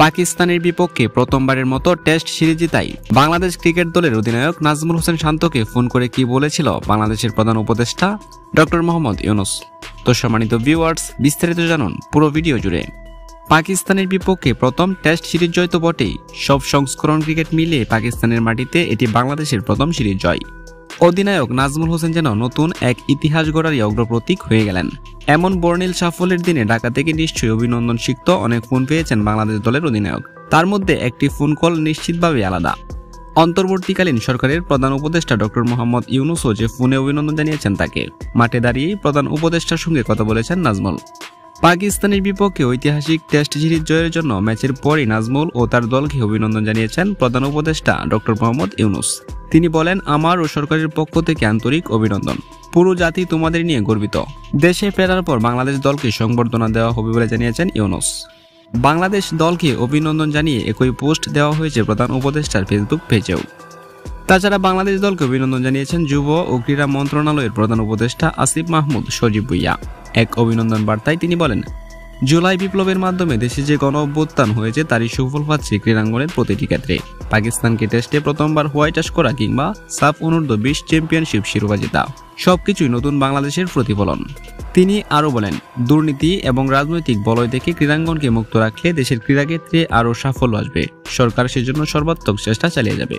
পাকিস্তানের বিপক্ষে প্রথমবারের মতো টেস্ট সিরিজ জেতায় বাংলাদেশ ক্রিকেট দলের অধিনায়ক নাজমুল হোসেন শান্তকে ফোন করে কি বলেছিল বাংলাদেশের প্রধান উপদেষ্টা ডক্টর মোহাম্মদ ইউনূস। তো সম্মানিত ভিউয়ার্স, বিস্তারিত জানুন পুরো ভিডিও জুড়ে। পাকিস্তানের বিপক্ষে প্রথম টেস্ট সিরিজ জয় তো বটেই, সব সংস্করণ ক্রিকেট মিলিয়ে পাকিস্তানের মাটিতে এটি বাংলাদেশের প্রথম সিরিজ জয়। অধিনায়ক নাজমুল হোসেন যেন নতুন এক ইতিহাস গড়ারই অগ্রপ্রতীক হয়ে গেলেন। এমন বর্ণিল সাফল্যের দিনে ঢাকা থেকে নিশ্চয়ই অভিনন্দন সিক্ত অনেক ফোন পেয়েছেন বাংলাদেশ দলের অধিনায়ক। তার মধ্যে একটি ফোন কল নিশ্চিতভাবে আলাদা। অন্তর্বর্তীকালীন সরকারের প্রধান উপদেষ্টা ডক্টর মোহাম্মদ ইউনূসও যে ফোনে অভিনন্দন জানিয়েছেন তাকে। মাঠে দাঁড়িয়েই প্রধান উপদেষ্টার সঙ্গে কথা বলেছেন নাজমুল। পাকিস্তানের বিপক্ষে ঐতিহাসিক টেস্ট সিরিজ জয়ের জন্য ম্যাচের পরই নাজমুল ও তার দলকে অভিনন্দন জানিয়েছেন প্রধান উপদেষ্টা ডক্টর মোহাম্মদ ইউনূস। তিনি বলেন, আমার ও সরকারের পক্ষ থেকে আন্তরিক অভিনন্দন। পুরো জাতি তোমাদের নিয়ে গর্বিত। দেশে ফেরার পর বাংলাদেশ দলকে সংবর্ধনা দেওয়া হবে বলে জানিয়েছেন ইউনূস। বাংলাদেশ দলকে অভিনন্দন জানিয়ে একই পোস্ট দেওয়া হয়েছে প্রধান উপদেষ্টার ফেসবুক পেজেও। তাছাড়া বাংলাদেশ দলকে অভিনন্দন জানিয়েছেন যুব ও ক্রীড়া মন্ত্রণালয়ের প্রধান উপদেষ্টা আসিফ মাহমুদ সজীব ভুইয়া। এক অভিনন্দন বার্তায় তিনি বলেন, জুলাই বিপ্লবের মাধ্যমে দেশে যে গণ অভ্যুত্থান হয়েছে তারই সুফল পাচ্ছে ক্রীড়াঙ্গনের প্রতিটি ক্ষেত্রে। পাকিস্তানকে টেস্টে প্রথমবার হোয়াইট ওয়াশ করা কিংবা সাফ অনূর্ধ্ব-20 চ্যাম্পিয়নশিপ শিরোপা জেতা সবকিছুই নতুন বাংলাদেশের প্রতিফলন। তিনি আরও বলেন, দুর্নীতি এবং রাজনৈতিক বলয় থেকে ক্রীড়াঙ্গনকে মুক্ত রাখলে দেশের ক্রীড়াক্ষেত্রে আরও সাফল্য আসবে। সরকার সেজন্য সর্বাত্মক চেষ্টা চালিয়ে যাবে।